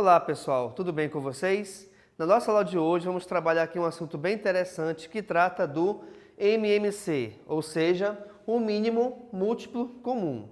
Olá pessoal, tudo bem com vocês? Na nossa aula de hoje vamos trabalhar aqui um assunto bem interessante que trata do MMC, ou seja, o mínimo múltiplo comum.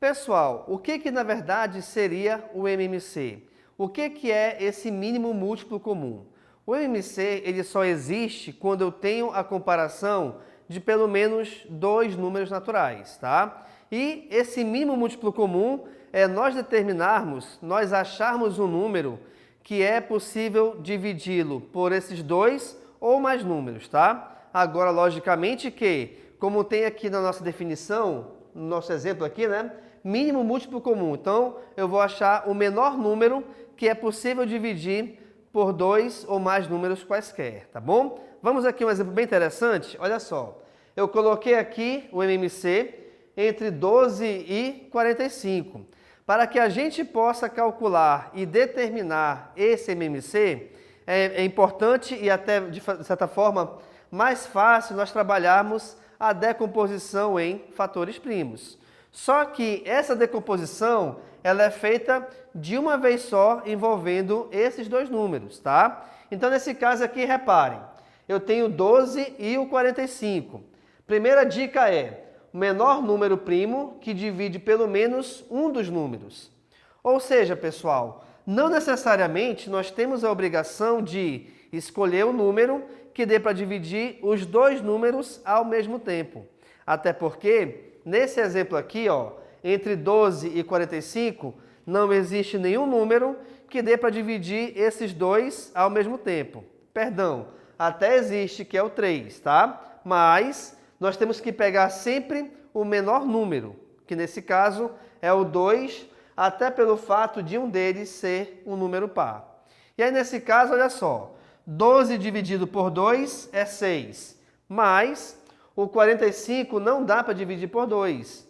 Pessoal, o que na verdade seria o MMC? O que é esse mínimo múltiplo comum? O MMC ele só existe quando eu tenho a comparação de pelo menos dois números naturais, tá? E esse mínimo múltiplo comum é nós determinarmos, nós acharmos um número que é possível dividi-lo por esses dois ou mais números, tá? Agora, logicamente que, como tem aqui na nossa definição, no nosso exemplo aqui, né? Mínimo múltiplo comum. Então, eu vou achar o menor número que é possível dividir por dois ou mais números quaisquer, tá bom? Vamos aqui um exemplo bem interessante. Olha só, eu coloquei aqui o MMC entre 12 e 45. Para que a gente possa calcular e determinar esse MMC, é importante e até, de certa forma, mais fácil nós trabalharmos a decomposição em fatores primos. Só que essa decomposição ela é feita de uma vez só envolvendo esses dois números, tá? Então, nesse caso aqui, reparem, eu tenho 12 e o 45. Primeira dica é o menor número primo que divide pelo menos um dos números. Ou seja, pessoal, não necessariamente nós temos a obrigação de escolher um número que dê para dividir os dois números ao mesmo tempo. Até porque, nesse exemplo aqui, ó, entre 12 e 45, não existe nenhum número que dê para dividir esses dois ao mesmo tempo. Perdão, até existe, que é o 3, tá? Mas nós temos que pegar sempre o menor número, que nesse caso é o 2, até pelo fato de um deles ser um número par. E aí nesse caso, olha só, 12 dividido por 2 é 6, mas o 45 não dá para dividir por 2.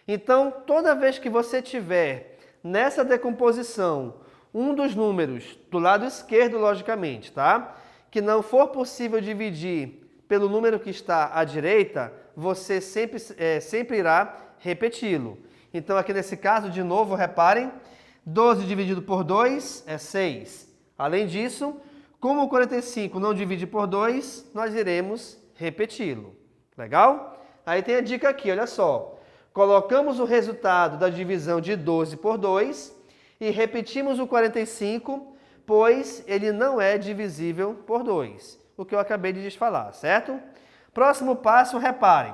Então, toda vez que você tiver nessa decomposição um dos números do lado esquerdo, logicamente, tá? Que não for possível dividir pelo número que está à direita, você sempre irá repeti-lo. Então, aqui nesse caso, de novo, reparem, 12 dividido por 2 é 6. Além disso, como o 45 não divide por 2, nós iremos repeti-lo. Legal? Aí tem a dica aqui, olha só. Colocamos o resultado da divisão de 12 por 2 e repetimos o 45, pois ele não é divisível por 2. O que eu acabei de falar, certo? Próximo passo, reparem.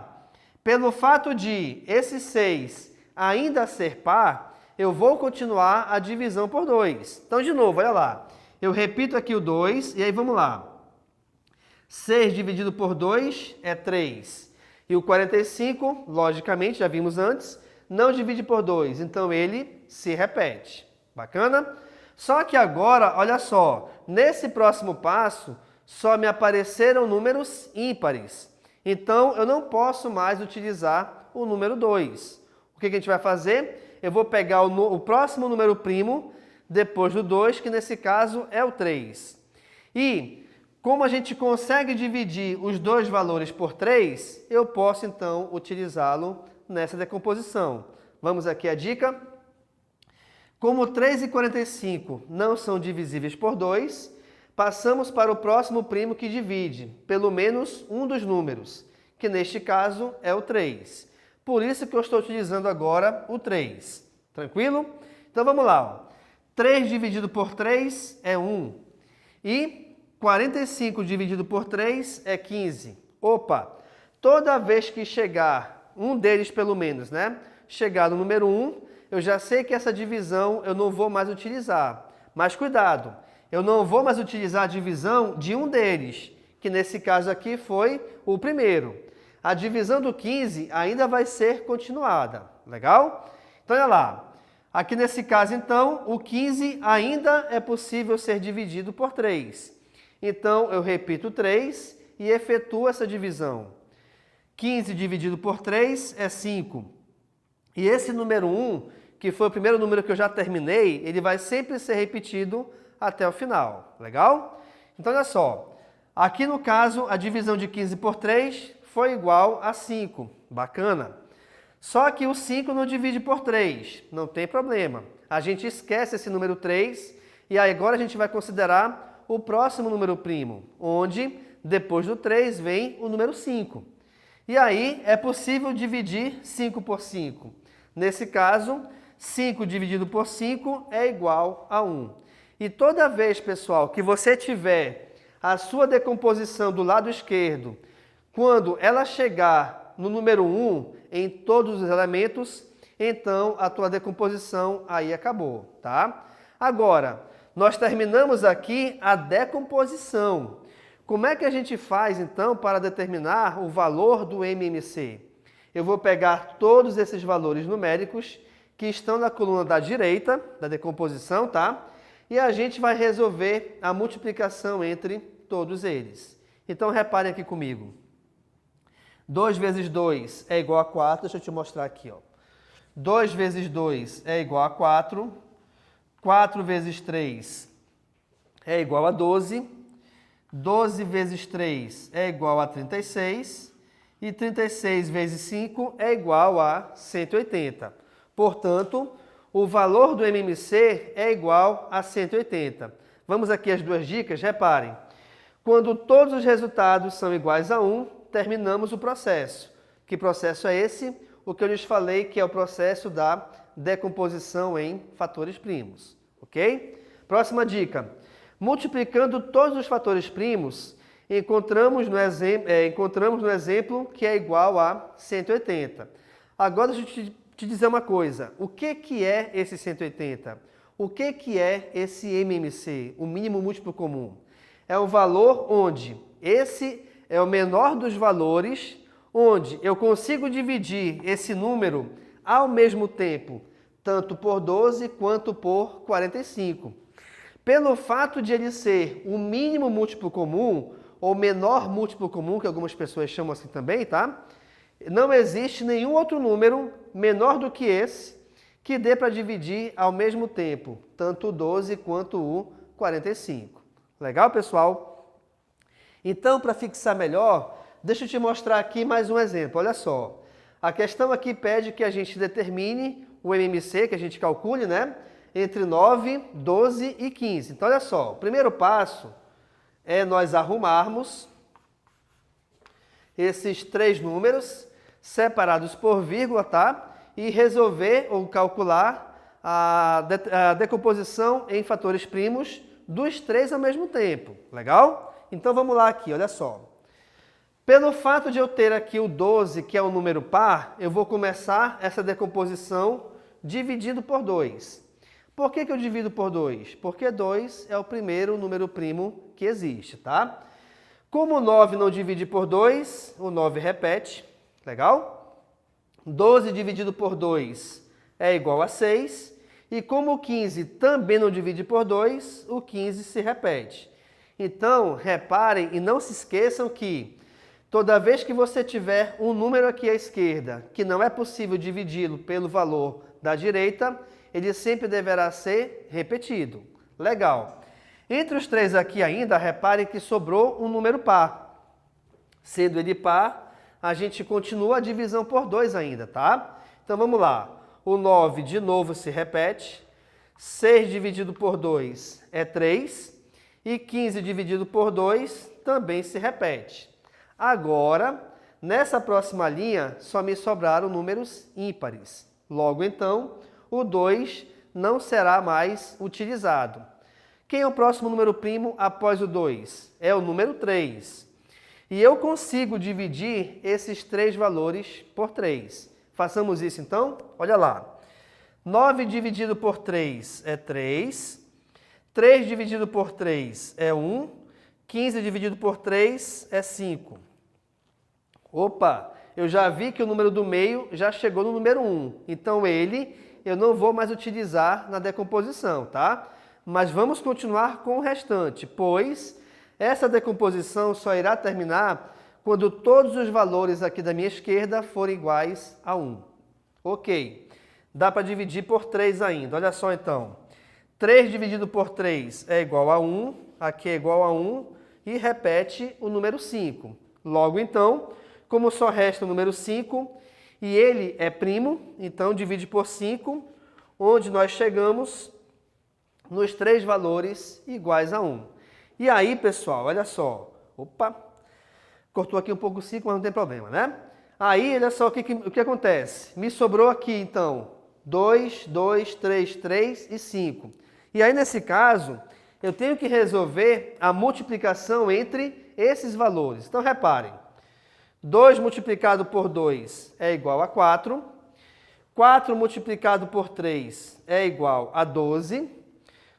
Pelo fato de esse 6 ainda ser par, eu vou continuar a divisão por 2. Então, de novo, olha lá. Eu repito aqui o 2 e aí vamos lá. 6 dividido por 2 é 3. E o 45, logicamente, já vimos antes, não divide por 2. Então, ele se repete. Bacana? Só que agora, olha só, nesse próximo passo, só me apareceram números ímpares. Então, eu não posso mais utilizar o número 2. O que a gente vai fazer? Eu vou pegar o próximo número primo, depois do 2, que nesse caso é o 3. E, como a gente consegue dividir os dois valores por 3, eu posso, então, utilizá-lo nessa decomposição. Vamos aqui a dica. Como 3 e 45 não são divisíveis por 2, passamos para o próximo primo que divide pelo menos um dos números, que neste caso é o 3. Por isso que eu estou utilizando agora o 3. Tranquilo? Então vamos lá. 3 dividido por 3 é 1. E 45 dividido por 3 é 15. Opa! Toda vez que chegar um deles pelo menos, né? Chegar no número 1, eu já sei que essa divisão eu não vou mais utilizar. Mas cuidado! Eu não vou mais utilizar a divisão de um deles, que nesse caso aqui foi o primeiro. A divisão do 15 ainda vai ser continuada. Legal? Então, olha lá. Aqui nesse caso, então, o 15 ainda é possível ser dividido por 3. Então, eu repito 3 e efetuo essa divisão. 15 dividido por 3 é 5. E esse número 1, que foi o primeiro número que eu já terminei, ele vai sempre ser repetido até o final. Legal? Então, olha só. Aqui no caso, a divisão de 15 por 3 foi igual a 5. Bacana. Só que o 5 não divide por 3. Não tem problema. A gente esquece esse número 3 E aí agora a gente vai considerar o próximo número primo, onde depois do 3 vem o número 5. E aí é possível dividir 5 por 5. Nesse caso, 5 dividido por 5 é igual a 1. E toda vez, pessoal, que você tiver a sua decomposição do lado esquerdo, quando ela chegar no número 1 em todos os elementos, então a tua decomposição aí acabou, tá? Agora, nós terminamos aqui a decomposição. Como é que a gente faz, então, para determinar o valor do MMC? Eu vou pegar todos esses valores numéricos que estão na coluna da direita da decomposição, tá? E a gente vai resolver a multiplicação entre todos eles. Então, reparem aqui comigo. 2 vezes 2 é igual a 4. Deixa eu te mostrar aqui, ó. 2 vezes 2 é igual a 4. 4 vezes 3 é igual a 12. 12 vezes 3 é igual a 36. E 36 vezes 5 é igual a 180. Portanto, o valor do MMC é igual a 180. Vamos aqui às duas dicas, reparem. Quando todos os resultados são iguais a 1, terminamos o processo. Que processo é esse? O que eu lhes falei que é o processo da decomposição em fatores primos. Ok? Próxima dica. Multiplicando todos os fatores primos, encontramos no exemplo que é igual a 180. Agora deixa eu te dizer uma coisa. O que é esse 180? O que é esse MMC, o mínimo múltiplo comum? É um valor onde esse é o menor dos valores, onde eu consigo dividir esse número ao mesmo tempo, tanto por 12 quanto por 45. Pelo fato de ele ser o mínimo múltiplo comum, ou menor múltiplo comum, que algumas pessoas chamam assim também, tá? Não existe nenhum outro número menor do que esse que dê para dividir ao mesmo tempo, tanto o 12 quanto o 45. Legal, pessoal? Então, para fixar melhor, deixa eu te mostrar aqui mais um exemplo. Olha só. A questão aqui pede que a gente determine o MMC, que a gente calcule, né? Entre 9, 12 e 15. Então, olha só. O primeiro passo é nós arrumarmos esses três números separados por vírgula, tá? E resolver ou calcular a decomposição em fatores primos dos três ao mesmo tempo. Legal? Então vamos lá aqui, olha só. Pelo fato de eu ter aqui o 12, que é um número par, eu vou começar essa decomposição dividido por 2. Por que eu divido por 2? Porque 2 é o primeiro número primo que existe, tá? Como o 9 não divide por 2, o 9 repete. Legal? 12 dividido por 2 é igual a 6. E como o 15 também não divide por 2, o 15 se repete. Então, reparem e não se esqueçam que toda vez que você tiver um número aqui à esquerda que não é possível dividi-lo pelo valor da direita, ele sempre deverá ser repetido. Legal. Entre os três aqui ainda, reparem que sobrou um número par. Sendo ele par, a gente continua a divisão por 2 ainda, tá? Então vamos lá. O 9 de novo se repete. 6 dividido por 2 é 3. E 15 dividido por 2 também se repete. Agora, nessa próxima linha, só me sobraram números ímpares. Logo então, o 2 não será mais utilizado. Quem é o próximo número primo após o 2? É o número 3. E eu consigo dividir esses três valores por 3. Façamos isso então? Olha lá. 9 dividido por 3 é 3. 3 dividido por 3 é 1. 15 dividido por 3 é 5. Opa, eu já vi que o número do meio já chegou no número 1. Então ele eu não vou mais utilizar na decomposição, tá? Mas vamos continuar com o restante, pois essa decomposição só irá terminar quando todos os valores aqui da minha esquerda forem iguais a 1. Ok, dá para dividir por 3 ainda. Olha só então. 3 dividido por 3 é igual a 1, aqui é igual a 1 e repete o número 5. Logo então, como só resta o número 5 e ele é primo, então divide por 5, onde nós chegamos nos 3 valores iguais a 1. E aí, pessoal, olha só. Opa! Cortou aqui um pouco o 5, mas não tem problema, né? Aí, olha só o que acontece. Me sobrou aqui, então, 2, 2, 3, 3 e 5. E aí, nesse caso, eu tenho que resolver a multiplicação entre esses valores. Então, reparem. 2 multiplicado por 2 é igual a 4. 4 multiplicado por 3 é igual a 12.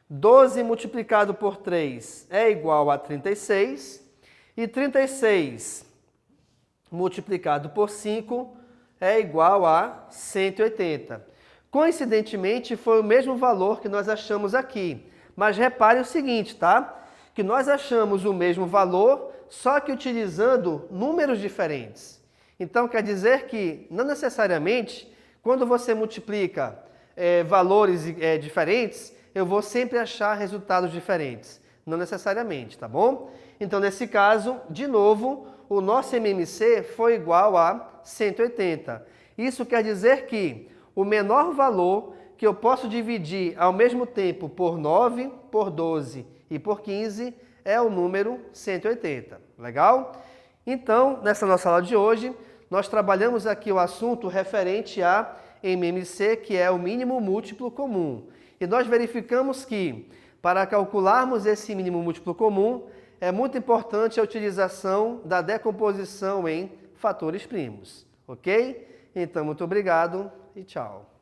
12 multiplicado por 3 é igual a 36. E 36 multiplicado por 5 é igual a 180. Coincidentemente, foi o mesmo valor que nós achamos aqui. Mas repare o seguinte, tá? Que nós achamos o mesmo valor, só que utilizando números diferentes. Então, quer dizer que, não necessariamente, quando você multiplica valores diferentes, eu vou sempre achar resultados diferentes. Não necessariamente, tá bom? Então, nesse caso, de novo, o nosso MMC foi igual a 180. Isso quer dizer que o menor valor que eu posso dividir ao mesmo tempo por 9, por 12 e por 15 é o número 180. Legal? Então, nessa nossa aula de hoje, nós trabalhamos aqui o assunto referente a MMC, que é o mínimo múltiplo comum. E nós verificamos que, para calcularmos esse mínimo múltiplo comum, é muito importante a utilização da decomposição em fatores primos. Ok? Então, muito obrigado e tchau.